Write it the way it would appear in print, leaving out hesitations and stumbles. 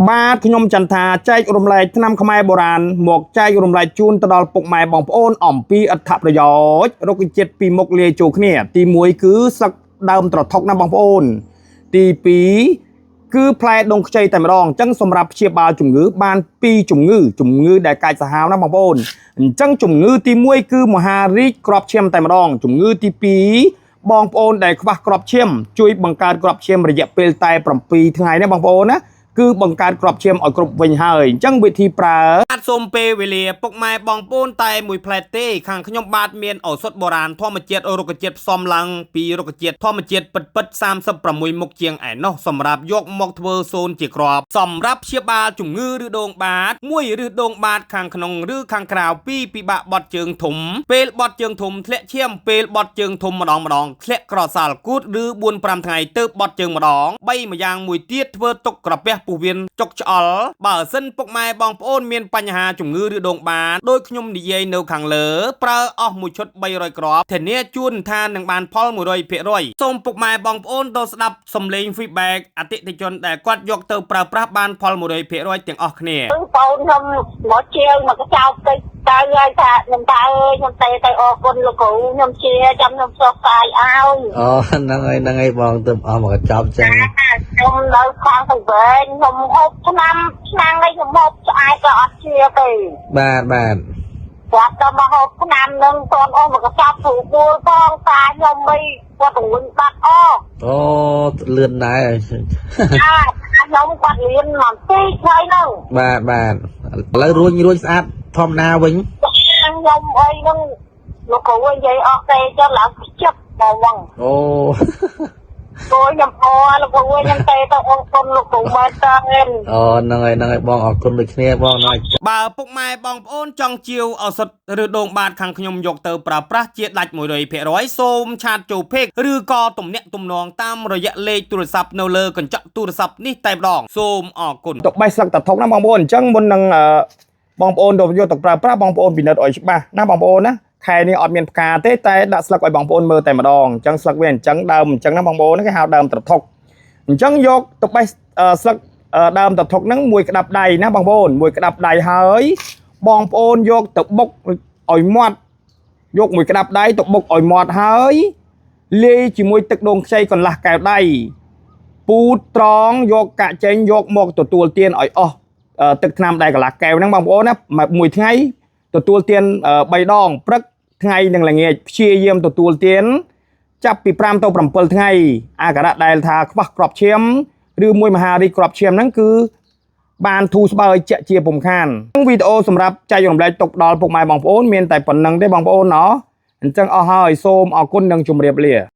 បាទខ្ញុំចន្ទថាចែករំលែកឆ្នាំខ្មែរបុរាណមកចែករំលែកជូនទៅដល់ពុកម៉ែបងប្អូនអំពីអត្ថប្រយោជន៍រុក្ខជាតិពីរមុខលាយចូលគ្នាទី1គឺស្លឹកដើមត្រថុកណាបងប្អូនទី2គឺផ្លែដុំខ្ចីតែម្ដងអញ្ចឹងសម្រាប់ព្យាបាលជំងឺបាន2ជំងឺដែលកាចសាហាវណាបងប្អូនអញ្ចឹងជំងឺទី1គឺមហារីកគ្រាប់ឈាមតែម្ដងជំងឺទី2បងប្អូនដែលខ្វះគ្រាប់ឈាមជួយបង្កើតគ្រាប់ឈាមរយៈពេលតែ7ថ្ងៃណាបងប្អូនណាគឺបង្កើតគ្រាប់ឈាមឲ្យគ្រប់វិញហើយអញ្ចឹងវិធីប្រើបាទសូមពេលវេលាពុកម៉ែបងប្អូនតែមួយផ្លែតទេខាងខ្ញុំបាទមានឱសថបុរាណធម្មជាតិរុក្ខជាតិផ្សំឡើងពីរុក្ខជាតិធម្មជាតិពិត36មុខជាងឯណោះសម្រាប់យកមកធ្វើសូនជាគ្រាប់សម្រាប់ព្យាបាលជំងឺឬដងបាត1ឬដងបាតខាងក្នុងឬខាងក្រៅ2ពិបាកបត់ជើងធំពេលបត់ជើងធំធ្លាក់ឈាមពេលបត់ជើងធំម្ដងធ្លាក់ក្រសាលគូតឬ4-5ថ្ងៃទៅបត់ជើងម្ដង3ម្យ៉ាងមួយទៀតធ្វើទុកក្រពះពោះវៀនចុកឆ្អល់បើសិនពុកម៉ែបងប្អូនមានបញ្ហាជំងឺឬដងបាតដោយខ្ញុំនិយាយនៅខាងលើប្រើអស់មួយឈុត300គ្រាប់ធានាជួនថានឹងបានផល 100% សូមពុកម៉ែបងប្អូនទៅស្ដាប់សំឡេង feedback អតិថិជនដែលគាត់យកទៅប្រើប្រាស់បានផល 100% ទាំងអស់គ្នាបងប្អូនខ្ញុំមកជាងមកចោលទៅហើយថាខ្ញុំតើអើយខ្ញុំទៅអរគុណលោកគ្រូខ្ញុំជាចាំខ្ញុំសោកស្ដាយឲ្យអូហ្នឹងហើយបងទៅអស់មកចប់ចឹងខ្ញុំនៅខាងទៅវិញខ្ញុំហូបឆ្នាំនេះខ្ញុំហូបឆ្អែតក៏អត់ជាទេបាទគាត់ទៅមកហូបឆ្នាំនឹងតនអស់មកចប់ព្រោះគួរផងតាខ្ញុំមិនគាត់ទៅវិញបាត់អូលឿនដែរខ្ញុំគាត់លឿនមកទីថ្ងៃហ្នឹងបាទឥឡូវរួចស្អាតធម្មតាវិញខ្ញុំអីហ្នឹងលោកគ្រូនិយាយអត់ទេចុះឡើងចិត្តបងអូខ្ញុំអរលោកគ្រូខ្ញុំទេទៅអរគុណលោកគ្រូមកតើហ្នឹងហើយបងអរគុណដូចគ្នាបងណាបើពុកម៉ែបងប្អូនចង់ជាវឱសថឬដងបាតខាងខ្ញុំយកទៅប្រើប្រាស់ជាដាច់ 100% សូមឆាតចូលពេកឬក៏ទំនាក់ទំនងតាមរយៈលេខទូរស័ព្ទនៅលើកញ្ចក់ទូរស័ព្ទនេះតែម្ដងសូមអរគុណទៅបេះស្លឹកតថុកណាបងប្អូនអញ្ចឹងមុននឹងបងប្អូនទៅយកទៅប្រើប្រាស់បងប្អូនពិនិត្យឲ្យច្បាស់ណាបងប្អូនណាខែនេះអត់មានផ្កាទេតែដាក់ស្លឹកឲ្យបងប្អូនមើលតែម្ដងអញ្ចឹងស្លឹកវាអញ្ចឹងដើមអញ្ចឹងណាបងប្អូនគេហៅដើមត្រថុកអញ្ចឹងយកទៅបេះស្លឹកដើមត្រថុកហ្នឹងមួយក្តាប់ដៃណាបងប្អូនមួយក្តាប់ដៃហើយបងប្អូនយកទៅបុកឲ្យមាត់យកមួយក្តាប់ដៃទៅបុកឲ្យមាត់ហើយលាយជាមួយទឹកដូងខ្ចីកន្លះកែវដៃពូតត្រង់យកកាក់ចេញយកមកទទួលទានឲ្យអស់ទឹកថ្នាំដែលកន្លះកែវហ្នឹងបងប្អូនណាមួយថ្ងៃទទួលទាន3ដងព្រឹកថ្ងៃនិងល្ងាចព្យាយាមទទួលទានចាប់ពី5ទៅ7ថ្ងៃអាការៈដែលថាខ្វះគ្រាប់ឈាមឬមួយមហារីកគ្រាប់ឈាមហ្នឹងគឺបានធូរស្បើយជាក់ជាពុំខានវីដេអូសម្រាប់ចែករំលែកទុកដល់ពុកម៉ែបងប្អូនមានតែប៉ុណ្្នឹងទេបងប្អូនណោះអញ្ចឹងអស់ហើយសូមអរគុណនិងជម្រាបលា